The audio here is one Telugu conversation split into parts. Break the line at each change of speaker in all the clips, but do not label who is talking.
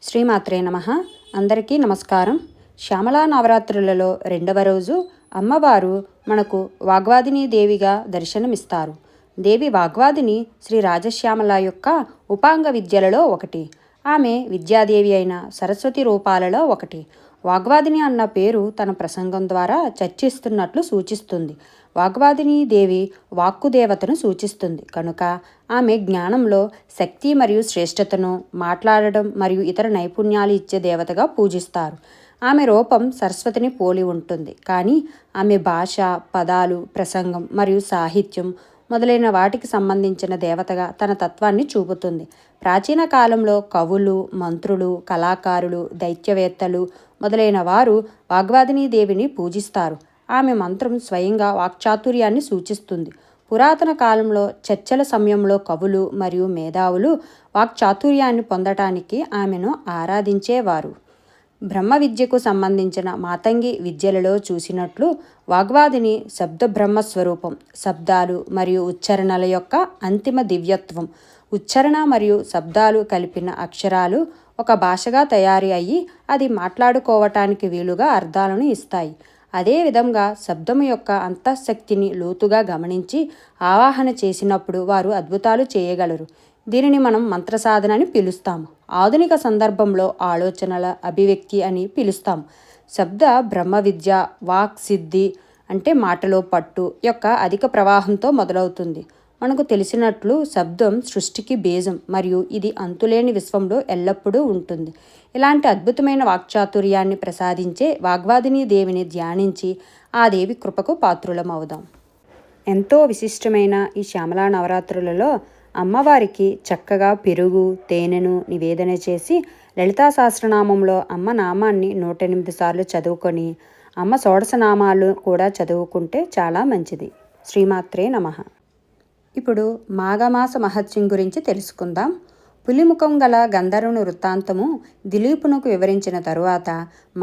శ్రీమాత్రే నమః. అందరికీ నమస్కారం. శ్యామలా నవరాత్రులలో రెండవ రోజు అమ్మవారు మనకు వాగ్వాదిని దేవిగా దర్శనమిస్తారు. దేవి వాగ్వాదిని శ్రీ రాజశ్యామల యొక్క ఉపాంగ విద్యలలో ఒకటి. ఆమె విద్యాదేవి అయిన సరస్వతి రూపాలలో ఒకటి. వాగ్వాదిని అన్న పేరు తన ప్రసంగం ద్వారా చర్చిస్తున్నట్లు సూచిస్తుంది. వాగ్వాదిని దేవి వాక్కు దేవతను సూచిస్తుంది కనుక ఆమె జ్ఞానంలో శక్తి మరియు శ్రేష్టతను, మాట్లాడడం మరియు ఇతర నైపుణ్యాలు ఇచ్చే దేవతగా పూజిస్తారు. ఆమె రూపం సరస్వతిని పోలి ఉంటుంది, కానీ ఆమె భాష, పదాలు, ప్రసంగం మరియు సాహిత్యం మొదలైన వాటికి సంబంధించిన దేవతగా తన తత్వాన్ని చూపుతుంది. ప్రాచీన కాలంలో కవులు, మంత్రులు, కళాకారులు, దైత్యవేత్తలు మొదలైన వారు వాగ్వాదిని దేవిని పూజిస్తారు. ఆమె మంత్రం స్వయంగా వాక్చాతుర్యాన్ని సూచిస్తుంది. పురాతన కాలంలో చర్చల సమయంలో కవులు మరియు మేధావులు వాక్చాతుర్యాన్ని పొందటానికి ఆమెను ఆరాధించేవారు. బ్రహ్మ విద్యకు సంబంధించిన మాతంగి విద్యలలో చూసినట్లు వాగ్వాదిని శబ్ద బ్రహ్మస్వరూపం. శబ్దాలు మరియు ఉచ్చారణల యొక్క అంతిమ దివ్యత్వం. ఉచ్చారణ మరియు శబ్దాలు కలిపిన అక్షరాలు ఒక భాషగా తయారీ అయ్యి అది మాట్లాడుకోవటానికి వీలుగా అర్థాలను ఇస్తాయి. అదేవిధంగా శబ్దము యొక్క అంతఃశక్తిని లోతుగా గమనించి ఆవాహన చేసినప్పుడు వారు అద్భుతాలు చేయగలరు. దీనిని మనం మంత్రసాధన అని పిలుస్తాము. ఆధునిక సందర్భంలో ఆలోచనల అభివ్యక్తి అని పిలుస్తాము. శబ్ద బ్రహ్మ విద్య వాక్ సిద్ధి అంటే మాటలో పట్టు యొక్క అధిక ప్రవాహంతో మొదలవుతుంది. మనకు తెలిసినట్లు శబ్దం సృష్టికి బీజం మరియు ఇది అంతులేని విశ్వంలో ఎల్లప్పుడూ ఉంటుంది. ఇలాంటి అద్భుతమైన వాక్చాతుర్యాన్ని ప్రసాదించే వాగ్వాదిని దేవిని ధ్యానించి ఆ దేవి కృపకు పాత్రులమవుదాం. ఎంతో విశిష్టమైన ఈ శ్యామలా నవరాత్రులలో అమ్మవారికి చక్కగా పెరుగు, తేనెను నివేదన చేసి లలితా సహస్రనామంలో అమ్మ నామాన్ని 108 సార్లు చదువుకొని అమ్మ షోడశనామాలు కూడా చదువుకుంటే చాలా మంచిది. శ్రీమాత్రే నమః. ఇప్పుడు మాఘమాస మహత్యం గురించి తెలుసుకుందాం. పులిముఖం గల గంధర్వుని వృత్తాంతము దిలీపునకు వివరించిన తరువాత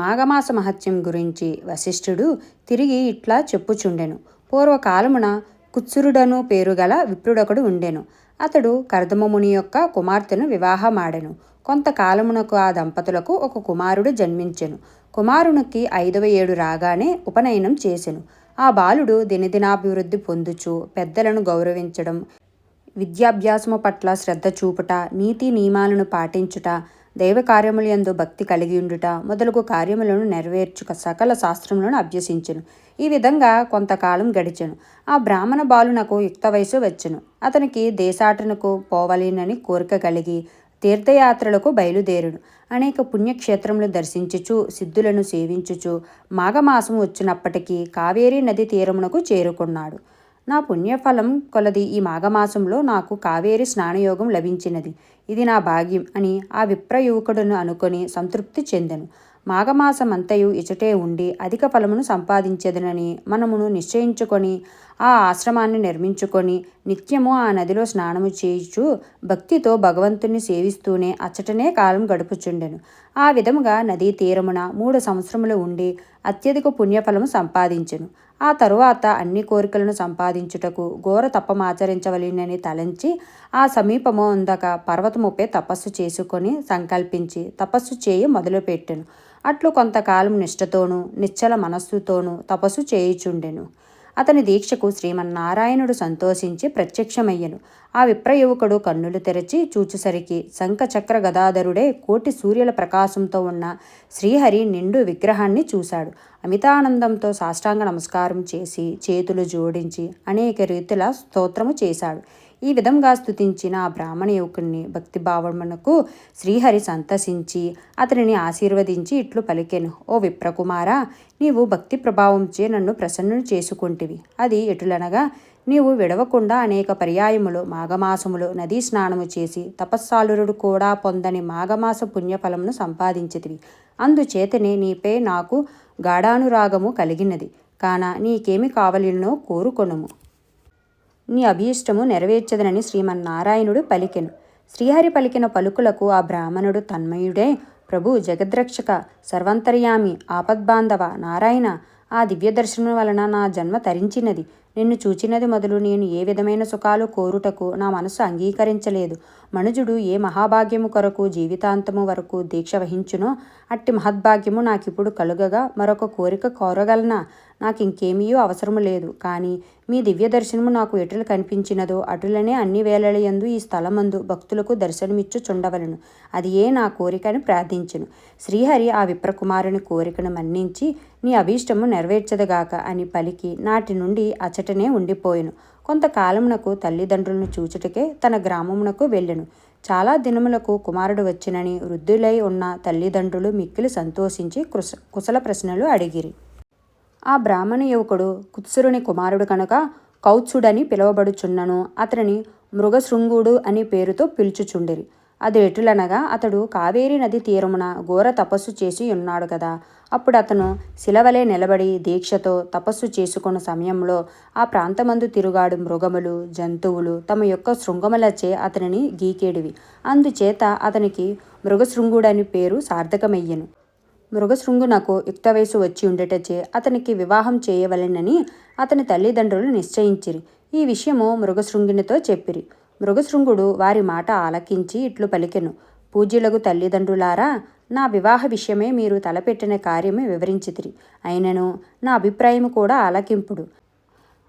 మాఘమాస మహత్యం గురించి వశిష్ఠుడు తిరిగి ఇట్లా చెప్పుచుండెను. పూర్వకాలమున కుత్సురుడను పేరుగల విప్రుడొకడు ఉండెను. అతడు కర్దమముని యొక్క కుమార్తెను వివాహమాడెను. కొంతకాలమునకు ఆ దంపతులకు ఒక కుమారుడు జన్మించెను. కుమారునికి 5వ ఏడు రాగానే ఉపనయనం చేసెను. ఆ బాలుడు దినదినాభివృద్ధి పొందుచు పెద్దలను గౌరవించడం, విద్యాభ్యాసము పట్ల శ్రద్ధ చూపుట, నీతి నియమాలను పాటించుట, దైవ కార్యములందు భక్తి కలిగి ఉండుట మొదలగు కార్యములను నెరవేర్చుక సకల శాస్త్రములను అభ్యసించెను. ఈ విధంగా కొంతకాలం గడిచెను. ఆ బ్రాహ్మణ బాలునకు యుక్త వయసు వచ్చెను. అతనికి దేశాటనకు పోవలేనని కోరిక కలిగి తీర్థయాత్రలకు బయలుదేరుడు. అనేక పుణ్యక్షేత్రములు దర్శించుచు సిద్ధులను సేవించుచు మాఘమాసం వచ్చినప్పటికీ కావేరీ నది తీరమునకు చేరుకున్నాడు. నా పుణ్యఫలం కొలది ఈ మాఘమాసంలో నాకు కావేరి స్నానయోగం లభించినది. ఇది నా భాగ్యం అని ఆ విప్ర యువకుడును అనుకొని సంతృప్తి చెందెను. మాఘమాసమంతయు ఇచటే ఉండి అధిక ఫలమును సంపాదించేదనని మనమును నిశ్చయించుకొని ఆ ఆశ్రమాన్ని నిర్మించుకొని నిత్యము ఆ నదిలో స్నానము చేయుచు భక్తితో భగవంతుని సేవిస్తూనే అచ్చటనే కాలం గడుపుచుండెను. ఆ విధముగా నదీ తీరమున 3 సంవత్సరములు ఉండి అత్యధిక పుణ్యఫలము సంపాదించెను. ఆ తరువాత అన్ని కోరికలను సంపాదించుటకు ఘోర తపమాచరించవలెనని తలంచి ఆ సమీపము అందక పర్వతముపై తపస్సు చేసుకొని సంకల్పించి తపస్సు చేయ మొదలుపెట్టెను. అట్లు కొంతకాలం నిష్ఠతోనూ నిశ్చల మనస్సుతోనూ తపస్సు చేయుచుండెను. అతని దీక్షకు శ్రీమన్నారాయణుడు సంతోషించి ప్రత్యక్షమయ్యను. ఆ విప్రయువకుడు కన్నులు తెరచి చూచుసరికి శంఖచక్ర గదాధరుడే కోటి సూర్యుల ప్రకాశంతో ఉన్న శ్రీహరి నిండు విగ్రహాన్ని చూశాడు. అమితానందంతో సాష్టాంగ నమస్కారం చేసి చేతులు జోడించి అనేక రీతుల స్తోత్రము చేశాడు. ఈ విధంగా స్తుతించిన ఆ బ్రాహ్మణ యువకుని భక్తిభావమునకు శ్రీహరి సంతసించి అతనిని ఆశీర్వదించి ఇట్లు పలికెను. ఓ విప్రకుమారా, నీవు భక్తి ప్రభావంచే నన్ను ప్రసన్నుని చేసుకుంటివి. అది ఎటులనగా నీవు విడవకుండా అనేక పర్యాయములు మాఘమాసములో నదీ స్నానము చేసి తపస్సాలురుడు కూడా పొందని మాఘమాస పుణ్యఫలమును సంపాదించితివి. అందుచేతనే నీపై నాకు గాఢానురాగము కలిగినది. కాన నీకేమి కావలినో కోరుకొనుము. నీ అభీష్టము నెరవేర్చదనని శ్రీమన్నారాయణుడు పలికెను. శ్రీహరి పలికిన పలుకులకు ఆ బ్రాహ్మణుడు తన్మయుడే, ప్రభు, జగద్రక్షక, సర్వంతర్యామి, ఆపద్బాంధవ నారాయణ, ఆ దివ్య దర్శనం వలన నా జన్మ తరించినది. నిన్ను చూచినది మొదలు నేను ఏ విధమైన సుఖాలు కోరుటకు నా మనస్సు అంగీకరించలేదు. మనుజుడు ఏ మహాభాగ్యము కొరకు జీవితాంతము వరకు దీక్ష వహించునో అట్టి మహద్భాగ్యము నాకిప్పుడు కలుగగా మరొక కోరిక కోరగలనా? నాకు ఇంకేమీ అవసరము లేదు. కానీ మీ దివ్య దర్శనము నాకు ఎటులు కనిపించినదో అటులనే అన్ని వేళలయందు ఈ స్థలమందు భక్తులకు దర్శనమిచ్చుచుండవలను. అది ఏ నా కోరికని ప్రార్థించును. శ్రీహరి ఆ విప్రకుమారుని కోరికను మన్నించి నీ అభీష్టము నెరవేర్చదగాక అని పలికి నాటి నుండి అచటనే ఉండిపోయెను. కొంతకాలమునకు తల్లిదండ్రులను చూచుటకే తన గ్రామమునకు వెళ్ళెను. చాలా దినములకు కుమారుడు వచ్చినని వృద్ధులై ఉన్న తల్లిదండ్రులు మిక్కిలి సంతోషించి కుశల ప్రశ్నలు అడిగిరి. ఆ బ్రాహ్మణ యువకుడు కుత్సురుని కుమారుడు కనుక కౌత్సుడని పిలువబడుచున్నను. అతనిని మృగశృంగుడు అని పేరుతో పిలుచుచుండిరి. అది ఎటులనగా అతడు కావేరీ నది తీరమున ఘోర తపస్సు చేసి ఉన్నాడు కదా. అప్పుడు అతను శిలవలే నిలబడి దీక్షతో తపస్సు చేసుకున్న సమయంలో ఆ ప్రాంతమందు తిరుగాడు మృగములు జంతువులు తమ యొక్క శృంగములచే అతనిని గీకేడివి. అందుచేత అతనికి మృగశృంగుడని పేరు సార్థకమయ్యెను. మృగశృంగునకు యుక్త వయసు వచ్చి ఉండటచే అతనికి వివాహం చేయవలెనని అతని తల్లిదండ్రులు నిశ్చయించిరి. ఈ విషయము మృగశృంగునితో చెప్పిరి. మృగశృంగుడు వారి మాట ఆలకించి ఇట్లు పలికెను. పూజ్యులకు తల్లిదండ్రులారా, నా వివాహ విషయమే మీరు తలపెట్టిన కార్యమే వివరించితిరి. అయినను నా అభిప్రాయము కూడా ఆలకింపుడు.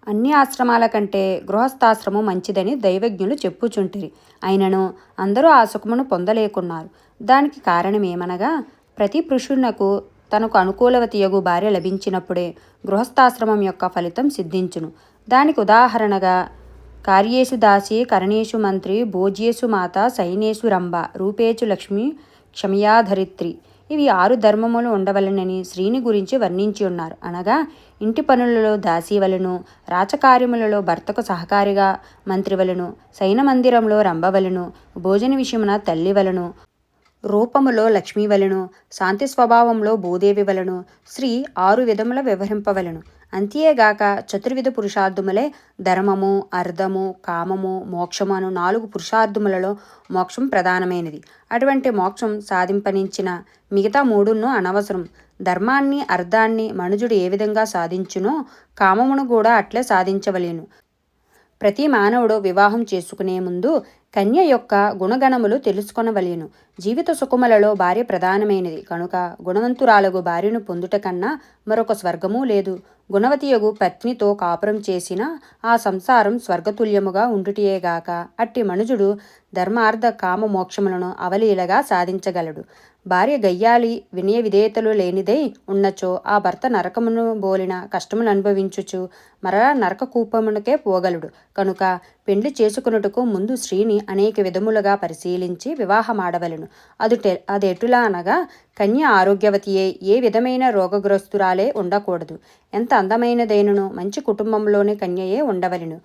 అన్ని ఆశ్రమాల కంటే గృహస్థాశ్రమం మంచిదని దైవజ్ఞులు చెప్పుచుంటిరి. అయినను అందరూ ఆ సుఖమును పొందలేకున్నారు. దానికి కారణమేమనగా ప్రతి పురుషునకు తనకు అనుకూలవతియగు భార్య లభించినప్పుడే గృహస్థాశ్రమం యొక్క ఫలితం సిద్ధించును. దానికి ఉదాహరణగా కార్యేషు దాసి కరణేషు మంత్రి భోజ్యేషు మాత సైనేషు రంభ రూపేచు లక్ష్మి క్షమయాధరిత్రి. ఇవి 6 ధర్మములు ఉండవలెనని శ్రీని గురించి వర్ణించి ఉన్నారు. అనగా ఇంటి పనులలో దాసి వలను, రాచకార్యములలో భర్తకు సహకారిగా మంత్రి వలను, సైన మందిరంలో రంభ వలను, భోజన విషయమున తల్లి వలను, రూపములో లక్ష్మీ వలను, శాంతి స్వభావంలో భూదేవి వలను శ్రీ 6 విధముల వ్యవహరింపవలను. అంతేగాక చతుర్విధ పురుషార్థములే ధర్మము, అర్థము, కామము, మోక్షము అను 4 పురుషార్థములలో మోక్షం ప్రధానమైనది. అటువంటి మోక్షం సాధింపనించిన మిగతా 3ను అనవసరం. ధర్మాన్ని అర్థాన్ని మనుజుడు ఏ విధంగా సాధించునో కామమును కూడా అట్లే సాధించవలేను. ప్రతి మానవుడు వివాహం చేసుకునే ముందు కన్య యొక్క గుణగణములు తెలుసుకొనవలెను. జీవిత సుఖములలో భార్య ప్రధానమైనది కనుక గుణవంతురాలగు భార్యను పొందుట కన్నా మరొక స్వర్గము లేదు. గుణవతియగు పత్నితో కాపురం చేసిన ఆ సంసారం స్వర్గతుల్యముగా ఉండుటయేగాక అట్టి మనుజుడు ధర్మార్థ కామ మోక్షములను అవలీలగా సాధించగలడు. భార్య గయ్యాలి వినయ విధేయతలు లేనిదై ఉన్నచో ఆ భర్త నరకమును బోలిన కష్టములు అనుభవించుచు మరలా నరక కూపమునకే పోగలడు. కనుక పెండ్లి చేసుకున్నట్టుకు ముందు స్త్రీని అనేక విధములుగా పరిశీలించి వివాహమాడవలను. అదెటులా అనగా కన్య ఆరోగ్యవతియే ఏ విధమైన రోగగ్రస్తురాలే ఉండకూడదు. ఎంత అందమైనదైనను మంచి కుటుంబంలోని కన్యయే ఉండవలను.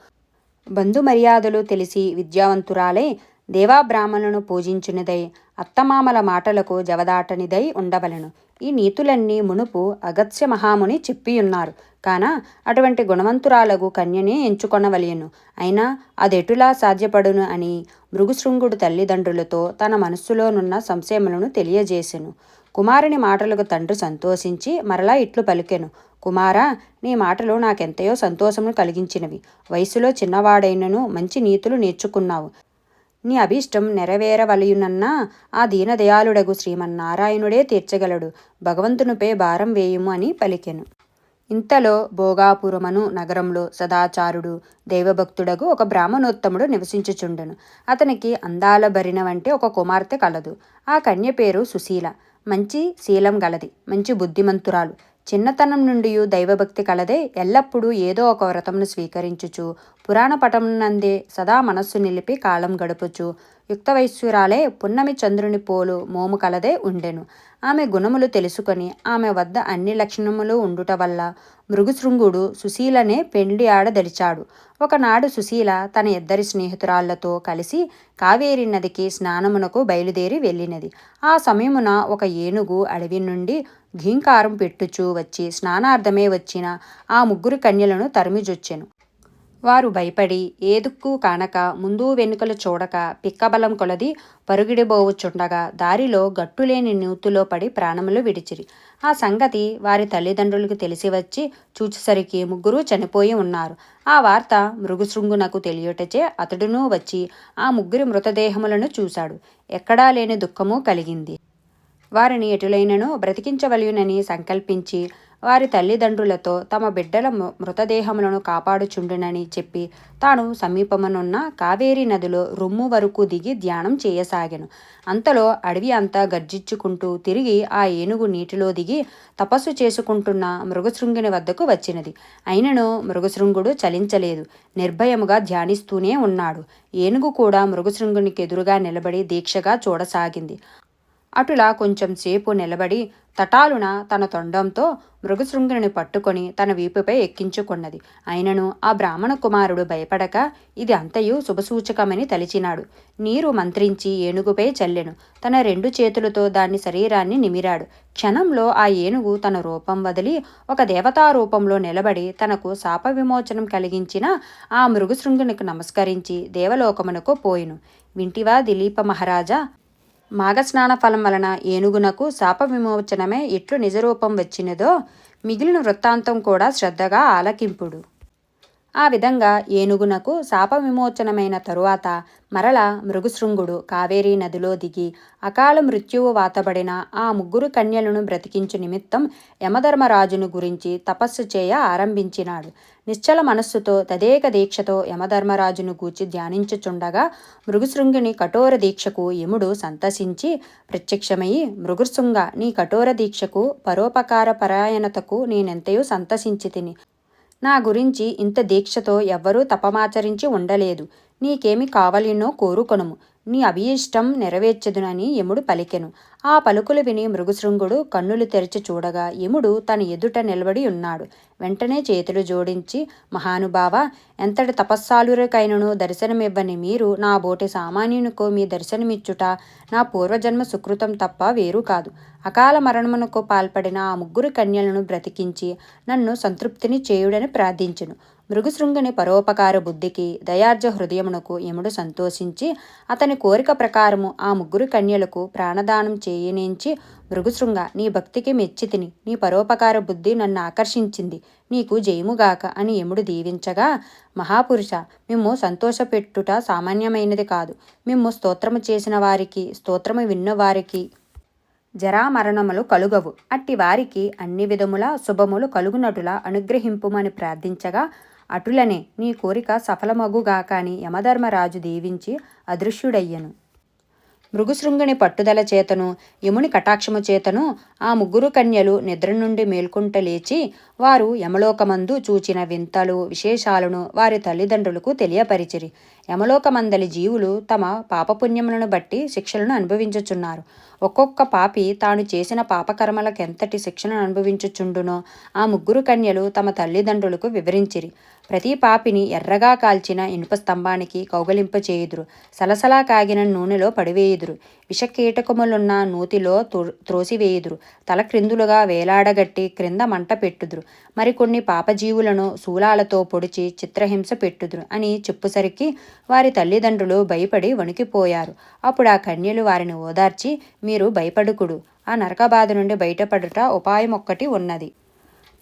బంధుమర్యాదలు తెలిసి విద్యావంతురాలే దేవాబ్రాహ్మణులను పూజించునిదై అత్తమామల మాటలకు జవదాటనిదై ఉండవలను. ఈ నీతులన్నీ మునుపు అగత్స్య మహాముని చెప్పియున్నారు. కాన అటువంటి గుణవంతురాలగు కన్యనే ఎంచుకొనవలెను. అయినా అదెటులా సాధ్యపడును అని మృగశృంగుడు తల్లిదండ్రులతో తన మనస్సులోనున్న సంశయములను తెలియజేసెను. కుమారుని మాటలకు తండ్రి సంతోషించి మరలా ఇట్లు పలికెను. కుమారా, నీ మాటలు నాకెంతయో సంతోషమును కలిగించినవి. వయసులో చిన్నవాడైనను మంచి నీతులు నేర్చుకున్నావు. నీ అభీష్టం నెరవేరవలయునన్నా ఆ దీనదయాళుడగు శ్రీమన్నారాయణుడే తీర్చగలడు. భగవంతునిపై భారం వేయుము అని పలికెను. ఇంతలో భోగాపురమను నగరంలో సదాచారుడు దైవభక్తుడగు ఒక బ్రాహ్మణోత్తముడు నివసించుచుండెను. అతనికి అందాల భరిణ వంటి ఒక కుమార్తె కలదు. ఆ కన్య పేరు సుశీల. మంచి శీలం గలది, మంచి బుద్ధిమంతురాలు. చిన్నతనం నుండి దైవభక్తి కలదే. ఎల్లప్పుడూ ఏదో ఒక వ్రతమును స్వీకరించుచు పురాణ పటమునందే సదా మనస్సు నిలిపి కాలం గడుపుచు యుక్త వయస్సురాలే పున్నమి చంద్రుని పోలు మోము కలదే ఉండెను. ఆమె గుణములు తెలుసుకొని ఆమె వద్ద అన్ని లక్షణములు ఉండుట వల్ల మృగశృంగుడు సుశీలనే పెండ్లి ఆడదలిచాడు. ఒకనాడు సుశీల తన 2 స్నేహితురాళ్లతో కలిసి కావేరీ నదికి స్నానమునకు బయలుదేరి వెళ్ళినది. ఆ సమయమున ఒక ఏనుగు అడవి నుండి ఘీంకారం పెట్టుచూ వచ్చి స్నానార్థమే వచ్చిన ఆ 3 కన్యలను తరిమిజొచ్చెను. వారు భయపడి ఏదుక్కు కానక ముందు వెనుకలు చూడక పిక్కబలం కొలది పరుగిడిబోవుచుండగా దారిలో గట్టులేని నూతులో పడి ప్రాణములు విడిచిరి. ఆ సంగతి వారి తల్లిదండ్రులకు తెలిసి వచ్చి చూచేసరికి ముగ్గురు చనిపోయి ఉన్నారు. ఆ వార్త మృగశృంగునకు తెలియటచే అతడునూ వచ్చి ఆ ముగ్గురి మృతదేహములను చూశాడు. ఎక్కడా లేని దుఃఖము కలిగింది. వారిని ఎటులైనను బ్రతికించవలయునని సంకల్పించి వారి తల్లిదండ్రులతో తమ బిడ్డల మృతదేహములను కాపాడుచుండునని చెప్పి తాను సమీపమునున్న కావేరీ నదిలో రొమ్ము వరకు దిగి ధ్యానం చేయసాగాను. అంతలో అడవి అంతా గర్జించుకుంటూ తిరిగి ఆ ఏనుగు నీటిలో దిగి తపస్సు చేసుకుంటున్న మృగశృంగుని వద్దకు వచ్చినది. అయినను మృగశృంగుడు చలించలేదు, నిర్భయముగా ధ్యానిస్తూనే ఉన్నాడు. ఏనుగు కూడా మృగశృంగునికి ఎదురుగా నిలబడి దీక్షగా చూడసాగింది. అటులా కొంచెం సేపు నిలబడి తటాలున తన తొండంతో మృగశృంగుని పట్టుకొని తన వీపుపై ఎక్కించుకున్నది. అయినను ఆ బ్రాహ్మణ కుమారుడు భయపడక ఇది అంతయు శుభసూచకమని తలిచినాడు. నీరు మంత్రించి ఏనుగుపై చల్లెను. తన 2 చేతులతో దాని శరీరాన్ని నిమిరాడు. క్షణంలో ఆ ఏనుగు తన రూపం వదిలి ఒక దేవతా రూపంలో నిలబడి తనకు శాప విమోచనం కలిగించిన ఆ మృగశృంగునికి నమస్కరించి దేవలోకమునకు పోయిను. వింటివా దిలీప మహారాజా? మాఘస్నాన ఫలం వలన ఏనుగునకు శాప విమోచనమే ఎట్లు నిజరూపం వచ్చినదో మిగిలిన వృత్తాంతం కూడా శ్రద్ధగా ఆలకింపుడు. ఆ విధంగా ఏనుగునకు శాప విమోచనమైన తరువాత మరల మృగశృంగుడు కావేరీ నదిలో దిగి అకాల మృత్యువు వాతబడిన ఆ ముగ్గురు కన్యలను బ్రతికించు నిమిత్తం యమధర్మరాజును గురించి తపస్సు చేయ ఆరంభించినాడు. నిశ్చల మనస్సుతో తదేక దీక్షతో యమధర్మరాజును గూర్చి ధ్యానించుచుండగా మృగశృంగుని కఠోర దీక్షకు యముడు సంతసించి ప్రత్యక్షమయ్యి, మృగశృంగ, నీ కఠోర దీక్షకు పరోపకార పరాయణతకు నేనెంతయో సంతసించి తిని. నా గురించి ఇంత దీక్షతో ఎవ్వరూ తపమాచరించి ఉండలేదు. నీకేమి కావలినో కోరుకొనుము, నీ అభీష్టం నెరవేర్చెదునని యముడు పలికెను. ఆ పలుకులు విని మృగశృంగుడు కన్నులు తెరిచి చూడగా యముడు తన ఎదుట నిలబడి ఉన్నాడు. వెంటనే చేతులు జోడించి, మహానుభావ, ఎంతటి తపస్సాలురకైనను దర్శనమివ్వని మీరు నా బోటి సామాన్యునికో మీ దర్శనమిచ్చుట నా పూర్వజన్మ సుకృతం తప్ప వేరు కాదు. అకాల మరణమునకు పాల్పడిన ఆ ముగ్గురు కన్యలను బ్రతికించి నన్ను సంతృప్తిని చేయుడని ప్రార్థించెను. మృగశృంగుని పరోపకార బుద్ధికి దయార్జ హృదయమునకు యముడు సంతోషించి అతని కోరిక ప్రకారము ఆ ముగ్గురు కన్యలకు ప్రాణదానం చేయనించి, మృగశృంగ, నీ భక్తికి మెచ్చితిని, నీ పరోపకార బుద్ధి నన్ను ఆకర్షించింది, నీకు జయముగాక అని యముడు దీవించగా, మహాపురుష, మిమ్ము సంతోషపెట్టుట సామాన్యమైనది కాదు. మిమ్ము స్తోత్రము చేసిన వారికి, స్తోత్రము విన్నవారికి జరామరణములు కలుగవు. అట్టి వారికి అన్ని విధముల శుభములు కలుగునటులా అనుగ్రహింపుమని ప్రార్థించగా, అటులనే నీ కోరిక సఫలమగుగాక అని యమధర్మరాజు దీవించి అదృశ్యుడయ్యను. మృగశృంగుని పట్టుదల చేతను యముని కటాక్షము చేతను ఆ ముగ్గురు కన్యలు నిద్ర నుండి మేల్కొంట లేచి వారు యమలోకమందు చూచిన వింతలు విశేషాలను వారి తల్లిదండ్రులకు తెలియపరిచిరి. యమలోకమందలి జీవులు తమ పాపపుణ్యములను బట్టి శిక్షలను అనుభవించుచున్నారు. ఒక్కొక్క పాపి తాను చేసిన పాపకర్మలకెంతటి శిక్షను అనుభవించుచుండునో ఆ ముగ్గురు కన్యలు తమ తల్లిదండ్రులకు వివరించిరి. ప్రతి పాపిని ఎర్రగా కాల్చిన ఇనుప స్తంభానికి కౌగలింప చేయుదురు, సలసలా కాగిన నూనెలో పడివేయుదురు, విషకీటకములున్న నూతిలో త్రోసివేయుదురు, తల క్రిందులుగా వేలాడగట్టి క్రింద మంట పెట్టుదురు, మరికొన్ని పాపజీవులను శూలాలతో పొడిచి చిత్రహింస పెట్టుదురు అని చెప్పుసరికి వారి తల్లిదండ్రులు భయపడి వణికిపోయారు. అప్పుడు ఆ కన్యలు వారిని ఓదార్చి, మీరు భయపడుకుడు, ఆ నరకబాధ నుండి బయటపడుట ఉపాయం ఒక్కటి ఉన్నది.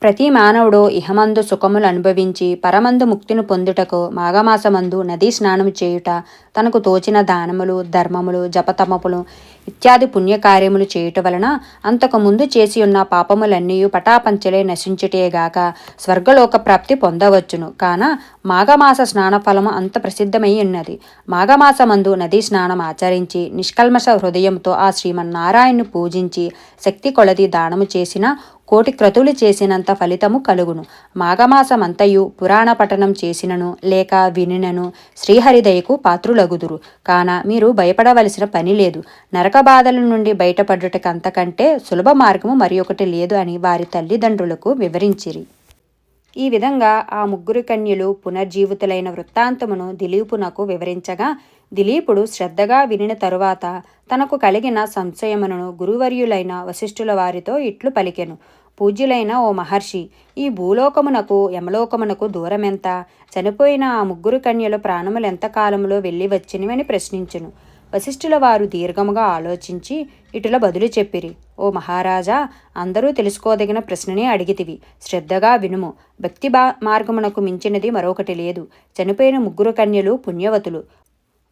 ప్రతి మానవుడు ఇహమందు సుఖములు అనుభవించి పరమందు ముక్తిని పొందుటకు మాఘమాసమందు నదీ స్నానము చేయుట, తనకు తోచిన దానములు, ధర్మములు, జపతమములు ఇత్యాది పుణ్యకార్యములు చేయుట వలన అంతకు ముందు చేసి ఉన్న పాపములన్నీ పటాపంచలే నశించుటేగాక స్వర్గలోక ప్రాప్తి పొందవచ్చును. కాన మాఘమాస స్నాన ఫలము అంత ప్రసిద్ధమై ఉన్నది. మాఘమాసమందు నదీ స్నానం ఆచరించి నిష్కల్మష హృదయంతో ఆ శ్రీమన్నారాయణ్ణి పూజించి శక్తి కొలది దానము చేసిన 1,000,000 క్రతువులు చేసినంత ఫలితము కలుగును. మాఘమాసమంతయు పురాణ పఠనం చేసినను లేక వినినను శ్రీహరిదయకు పాత్రులగుదురు. కాన మీరు భయపడవలసిన పని లేదు. నరక బాధల నుండి బయటపడుటకు అంతకంటే సులభ మార్గము మరి ఒకటి లేదు అని వారి తల్లిదండ్రులకు వివరించిరి. ఈ విధంగా ఆ ముగ్గురు కన్యలు పునర్జీవితులైన వృత్తాంతమును దిలీపునకు వివరించగా, దిలీపుడు శ్రద్ధగా వినిన తరువాత తనకు కలిగిన సంశయమును గురువర్యులైన వశిష్ఠుల వారితో ఇట్లు పలికెను. పూజ్యులైన ఓ మహర్షి, ఈ భూలోకమునకు యమలోకమునకు దూరమెంత? చనిపోయిన ఆ ముగ్గురు కన్యల ప్రాణములు ఎంత కాలంలో వెళ్ళి వచ్చినవని ప్రశ్నించును. వశిష్ఠుల వారు దీర్ఘముగా ఆలోచించి ఇటుల బదులు చెప్పిరి. ఓ మహారాజా, అందరూ తెలుసుకోదగిన ప్రశ్ననే అడిగితివి. శ్రద్ధగా వినుము. భక్తి మార్గమునకు మించినది మరొకటి లేదు. చనిపోయిన ముగ్గురు కన్యలు పుణ్యవతులు.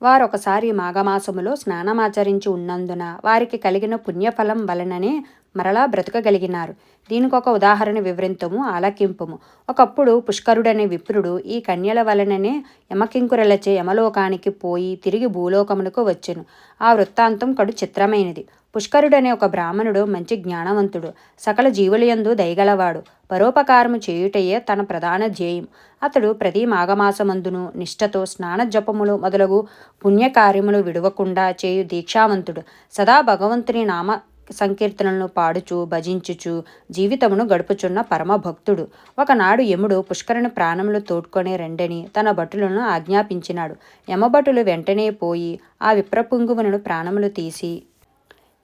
వారొకసారి మాఘమాసములో స్నానమాచరించి ఉన్నందున వారికి కలిగిన పుణ్యఫలం వలననే మరలా బ్రతకగలిగినారు. దీనికొక ఉదాహరణ వివరింతము, ఆలకింపుము. ఒకప్పుడు పుష్కరుడనే విప్రుడు ఈ కన్యల వలననే యమకింకురలచే యమలోకానికి పోయి తిరిగి భూలోకమునకు వచ్చెను. ఆ వృత్తాంతం కడు చిత్రమైనది. పుష్కరుడనే ఒక బ్రాహ్మణుడు మంచి జ్ఞానవంతుడు, సకల జీవులయందు దయగలవాడు. పరోపకారము చేయుటయే తన ప్రధాన ధ్యేయం. అతడు ప్రతి మాఘమాసమందును నిష్ఠతో స్నాన జపములు మొదలగు పుణ్యకార్యములు విడవకుండా చేయు దీక్షావంతుడు. సదా భగవంతుని నామ సంకీర్తనలను పాడుచు భజించుచు జీవితమును గడుపుచున్న పరమభక్తుడు. ఒకనాడు యముడు పుష్కరుని ప్రాణములు తోడ్కొని రెండని తన భటులను ఆజ్ఞాపించినాడు. యమభటులు వెంటనే పోయి ఆ విప్రపుంగువును ప్రాణములు తీసి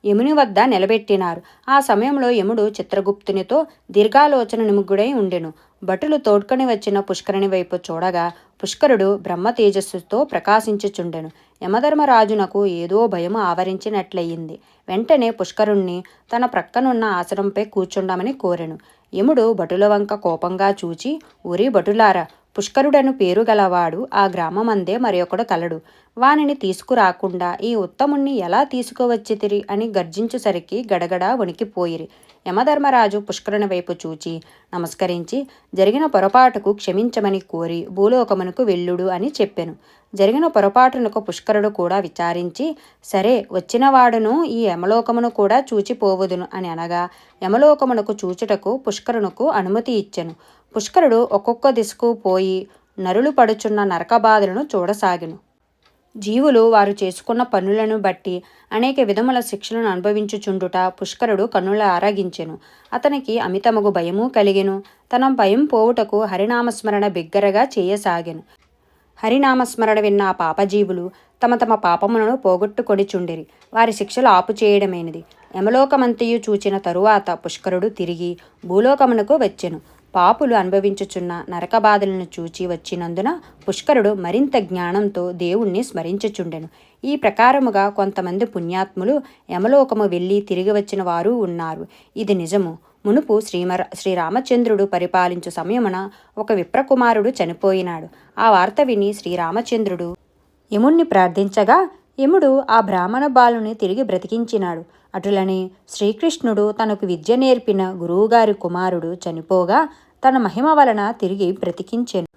యముని వద్ద నిలబెట్టినారు. ఆ సమయంలో యముడు చిత్రగుప్తునితో దీర్ఘాలోచన నిముగ్గుడై ఉండెను. భటులు తోడ్కొని వచ్చిన పుష్కరుని వైపు చూడగా పుష్కరుడు బ్రహ్మ తేజస్సుతో ప్రకాశించుచుండెను. యమధర్మరాజునకు ఏదో భయము ఆవరించినట్లయింది. వెంటనే పుష్కరుణ్ణి తన ప్రక్కనున్న ఆసనంపై కూర్చుండమని కోరెను. యముడు భటుల వంక కోపంగా చూచి, ఊరి భటులారా, పుష్కరుడను పేరు గలవాడు ఆ గ్రామమందే మరొకడు కలడు. వానిని తీసుకురాకుండా ఈ ఉత్తముణ్ణి ఎలా తీసుకువచ్చితిరి అని గర్జించుసరికి గడగడా వణికిపోయిరి. యమధర్మరాజు పుష్కరుని వైపు చూచి నమస్కరించి జరిగిన పొరపాటుకు క్షమించమని కోరి భూలోకమునకు వెళ్ళుడు అని చెప్పెను. జరిగిన పొరపాటునకు పుష్కరుడు కూడా విచారించి, సరే, వచ్చినవాడును ఈ యమలోకమును కూడా చూచిపోవుదును అని అనగా యమలోకమునకు చూచుటకు పుష్కరునకు అనుమతి ఇచ్చెను. పుష్కరుడు ఒక్కొక్క దిశకు పోయి నరులు పడుచున్న నరకబాధలను చూడసాగెను. జీవులు వారు చేసుకున్న పనులను బట్టి అనేక విధముల శిక్షలను అనుభవించుచుండుట పుష్కరుడు కన్నుల ఆరగించెను. అతనికి అమితమగు భయము కలిగెను. తన భయం పోవుటకు హరినామస్మరణ బిగ్గరగా చేయసాగెను. హరినామస్మరణ విన్న ఆ పాపజీవులు తమ తమ పాపములను పోగొట్టుకొనిచుండిరి. వారి శిక్షలు ఆపు చేయడమైనది. యమలోకమంతయు చూచిన తరువాత పుష్కరుడు తిరిగి భూలోకమునకు వచ్చెను. పాపులు అనుభవించుచున్న నరకబాధలను చూచి వచ్చినందున పుష్కరుడు మరింత జ్ఞానంతో దేవుణ్ణి స్మరించుచుండెను. ఈ ప్రకారముగా కొంతమంది పుణ్యాత్ములు యమలోకము వెళ్ళి తిరిగి వచ్చిన వారు ఉన్నారు. ఇది నిజము. మునుపు శ్రీరామచంద్రుడు పరిపాలించు సమయమున ఒక విప్రకుమారుడు చనిపోయినాడు. ఆ వార్త విని శ్రీరామచంద్రుడు యముణ్ణి ప్రార్థించగా యముడు ఆ బ్రాహ్మణ బాలుని తిరిగి బ్రతికించినాడు. అటులనే శ్రీకృష్ణుడు తనకు విద్య నేర్పిన గురువుగారి కుమారుడు చనిపోగా తన మహిమ వలన తిరిగి బ్రతికించెను.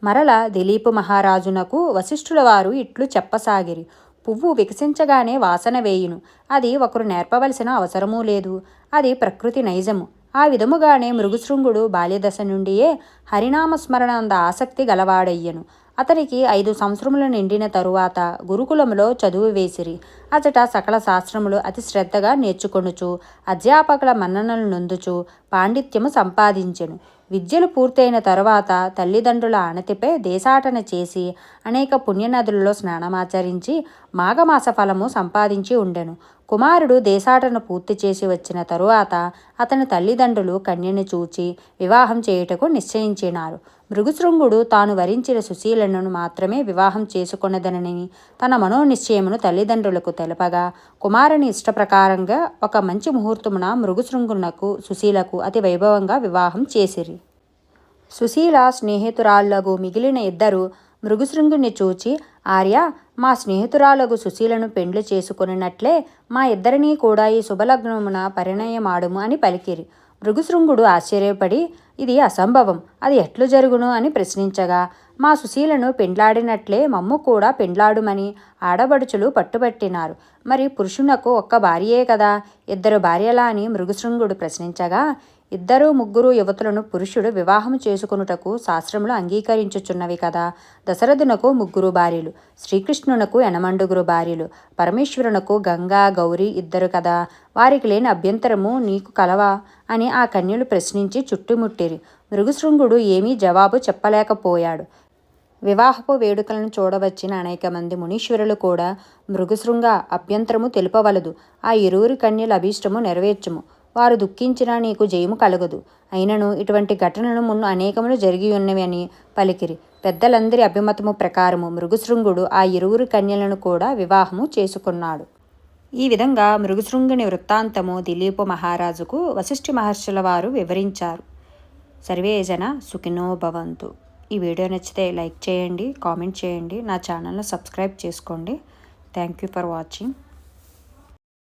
మరల దిలీపు మహారాజునకు వశిష్ఠుల వారు ఇట్లు చెప్పసాగిరి. పువ్వు వికసించగానే వాసన వేయును. అది ఒకరు నేర్పవలసిన అవసరమూ లేదు. అది ప్రకృతి నైజము. ఆ విధముగానే మృగశృంగుడు బాల్యదశ నుండియే హరినామస్మరణ అంద ఆసక్తి గలవాడయ్యను. అతనికి 5 సంవత్సరములు నిండిన తరువాత గురుకులములో చదువు వేసిరి. అచట సకల శాస్త్రములు అతి శ్రద్ధగా నేర్చుకొనుచు అధ్యాపకుల మన్ననలు నొందుచు పాండిత్యము సంపాదించెను. విద్యలు పూర్తయిన తరువాత తల్లిదండ్రుల ఆనతిపై దేశాటన చేసి అనేక పుణ్యనదులలో స్నానమాచరించి మాఘమాస ఫలము సంపాదించి ఉండెను. కుమారుడు దేశాటన పూర్తి చేసి వచ్చిన తరువాత అతని తల్లిదండ్రులు కన్యను చూచి వివాహం చేయుటకు నిశ్చయించినారు. మృగశృంగుడు తాను వరించిన సుశీలను మాత్రమే వివాహం చేసుకొనదనని తన మనోనిశ్చయమును తల్లిదండ్రులకు తెలపగా కుమారుని ఇష్టప్రకారంగా ఒక మంచి ముహూర్తమున మృగశృంగునకు సుశీలకు అతి వైభవంగా వివాహం చేసిరి. సుశీల స్నేహితురాళ్లకు మిగిలిన ఇద్దరు మృగశృంగుని చూచి, ఆర్య, మా స్నేహితురాలకు సుశీలను పెండ్లి చేసుకొనినట్లే మా ఇద్దరినీ కూడా ఈ శుభలగ్నమున పరిణయమాడుము అని పలికిరి. మృగశృంగుడు ఆశ్చర్యపడి, ఇది అసంభవం, అది ఎట్లు జరుగును అని ప్రశ్నించగా, మా సుశీలను పెండ్లాడినట్లే మమ్ము కూడా పెండ్లాడుమని ఆడబడుచులు పట్టుబట్టినారు. మరి పురుషునకు ఒక్క భార్యే కదా, 2 భార్యలా అని మృగశృంగుడు ప్రశ్నించగా, 2, 3 యువతులను పురుషుడు వివాహం చేసుకొనుటకు శాస్త్రములు అంగీకరించుచున్నవి కదా. దశరథునకు 3 భార్యలు, శ్రీకృష్ణునకు 8 భార్యలు, పరమేశ్వరునకు గంగా, గౌరీ 2 కదా. వారికి లేని అభ్యంతరము నీకు కలవా అని ఆ కన్యలు ప్రశ్నించి చుట్టుముట్టిరి. మృగశృంగుడు ఏమీ జవాబు చెప్పలేకపోయాడు. వివాహపు వేడుకలను చూడవచ్చిన అనేక మంది మునీశ్వరులు కూడా మృగశృంగ అభ్యంతరము తెలుపవలదు, ఆ 2 కన్యల అభీష్టము నెరవేర్చుము. వారు దుఃఖించినా నీకు జయము కలగదు. అయినను ఇటువంటి ఘటనలు మున్ను అనేకములు జరిగి ఉన్నవి అని పలికిరి. పెద్దలందరి అభిమతము ప్రకారము మృగశృంగుడు ఆ ఇరువురు కన్యలను కూడా వివాహము చేసుకున్నాడు. ఈ విధంగా మృగశృంగుని వృత్తాంతము దిలీప మహారాజుకు వశిష్ఠి మహర్షుల వారు వివరించారు. సర్వే జన సుఖినో భవంతు. ఈ వీడియో నచ్చితే లైక్ చేయండి, కామెంట్ చేయండి, నా ఛానల్ను సబ్స్క్రైబ్ చేసుకోండి. Thank you for watching.